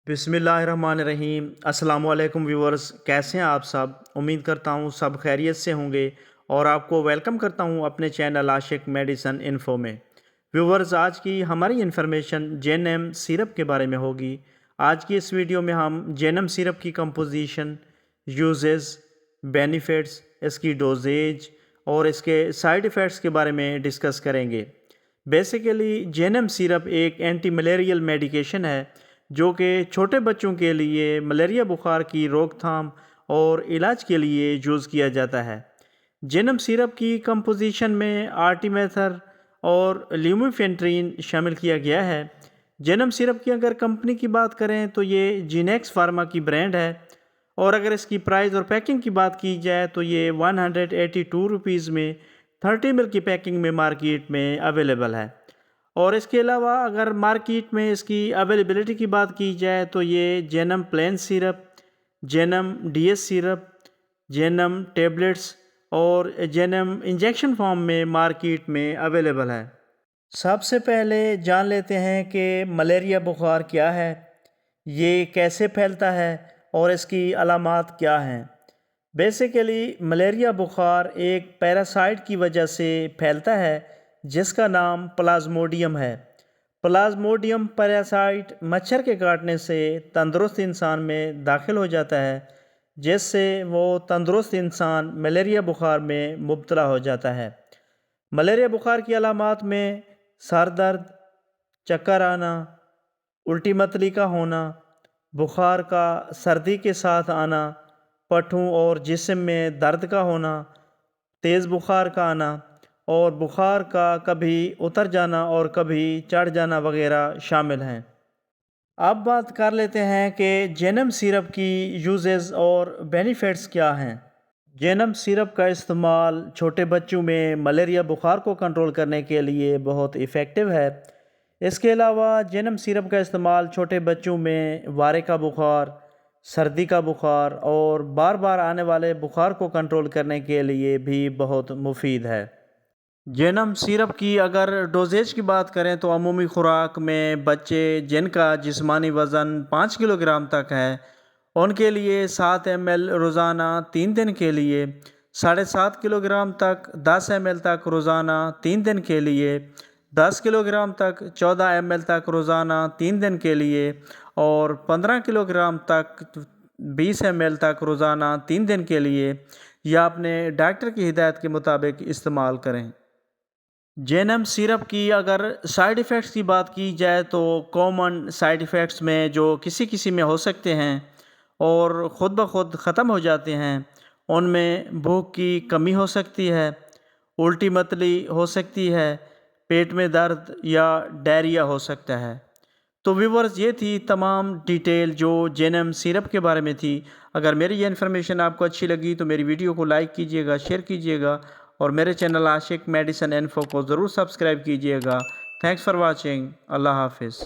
بسم اللہ الرحمن الرحیم۔ السلام علیکم ویورز، کیسے ہیں آپ سب؟ امید کرتا ہوں سب خیریت سے ہوں گے اور آپ کو ویلکم کرتا ہوں اپنے چینل عاشق میڈیسن انفو میں۔ ویورز، آج کی ہماری انفارمیشن جینم سیرپ کے بارے میں ہوگی۔ آج کی اس ویڈیو میں ہم جینم سیرپ کی کمپوزیشن، یوزز، بینیفٹس، اس کی ڈوزیج اور اس کے سائیڈ ایفیکٹس کے بارے میں ڈسکس کریں گے۔ بیسیکلی جینم سیرپ ایک اینٹی ملیریل میڈیکیشن ہے جو کہ چھوٹے بچوں کے لیے ملیریا بخار کی روک تھام اور علاج کے لیے یوز کیا جاتا ہے۔ جینم سیرپ کی کمپوزیشن میں آرٹیمیتھر اور لیومیفینٹرین شامل کیا گیا ہے۔ جینم سیرپ کی اگر کمپنی کی بات کریں تو یہ جینیکس فارما کی برانڈ ہے، اور اگر اس کی پرائز اور پیکنگ کی بات کی جائے تو یہ 182 روپیز میں 30 ml کی پیکنگ میں مارکیٹ میں اویلیبل ہے۔ اور اس کے علاوہ اگر مارکیٹ میں اس کی اویلیبلٹی کی بات کی جائے تو یہ جینم پلین سیرپ، جینم ڈی ایس سیرپ، جینم ٹیبلٹس اور جینم انجیکشن فارم میں مارکیٹ میں اویلیبل ہے۔ سب سے پہلے جان لیتے ہیں کہ ملیریا بخار کیا ہے، یہ کیسے پھیلتا ہے اور اس کی علامات کیا ہیں۔ بیسیکلی ملیریا بخار ایک پیراسائٹ کی وجہ سے پھیلتا ہے جس کا نام پلازموڈیم ہے۔ پلازموڈیم پیراسائٹ مچھر کے کاٹنے سے تندرست انسان میں داخل ہو جاتا ہے، جس سے وہ تندرست انسان ملیریا بخار میں مبتلا ہو جاتا ہے۔ ملیریا بخار کی علامات میں سر درد، چکر آنا، الٹی متلی کا ہونا، بخار کا سردی کے ساتھ آنا، پٹھوں اور جسم میں درد کا ہونا، تیز بخار کا آنا اور بخار کا کبھی اتر جانا اور کبھی چڑھ جانا وغیرہ شامل ہیں۔ اب بات کر لیتے ہیں کہ جینم سیرپ کی یوزز اور بینیفٹس کیا ہیں۔ جینم سیرپ کا استعمال چھوٹے بچوں میں ملیریا بخار کو کنٹرول کرنے کے لیے بہت ایفیکٹو ہے۔ اس کے علاوہ جینم سیرپ کا استعمال چھوٹے بچوں میں وارے کا بخار، سردی کا بخار اور بار بار آنے والے بخار کو کنٹرول کرنے کے لیے بھی بہت مفید ہے۔ جینم سیرپ کی اگر ڈوزیج کی بات کریں تو عمومی خوراک میں بچے جن کا جسمانی وزن 5 کلو گرام تک ہے ان کے لیے 7 ml روزانہ 3 دن کے لیے، 7.5 کلو گرام تک 10 ml تک روزانہ 3 دن کے لیے، 10 کلو گرام تک 14 ml تک روزانہ 3 دن کے لیے اور 15 کلو گرام تک 20 ml تک روزانہ 3 دن کے لیے، یا اپنے ڈاکٹر کی ہدایت کے مطابق استعمال کریں۔ جینم سیرپ کی اگر سائیڈ ایفیکٹس کی بات کی جائے تو کامن سائیڈ ایفیکٹس میں جو کسی میں ہو سکتے ہیں اور خود بخود ختم ہو جاتے ہیں، ان میں بھوک کی کمی ہو سکتی ہے، الٹی متلی ہو سکتی ہے، پیٹ میں درد یا ڈائریا ہو سکتا ہے۔ تو ویورز، یہ تھی تمام ڈیٹیل جو جینم سیرپ کے بارے میں تھی۔ اگر میری یہ انفارمیشن آپ کو اچھی لگی تو میری ویڈیو کو لائک کیجیے گا، شیئر کیجیے گا اور میرے چینل عاشق میڈیسن انفو کو ضرور سبسکرائب کیجیے گا۔ Thanks for watching. اللہ حافظ۔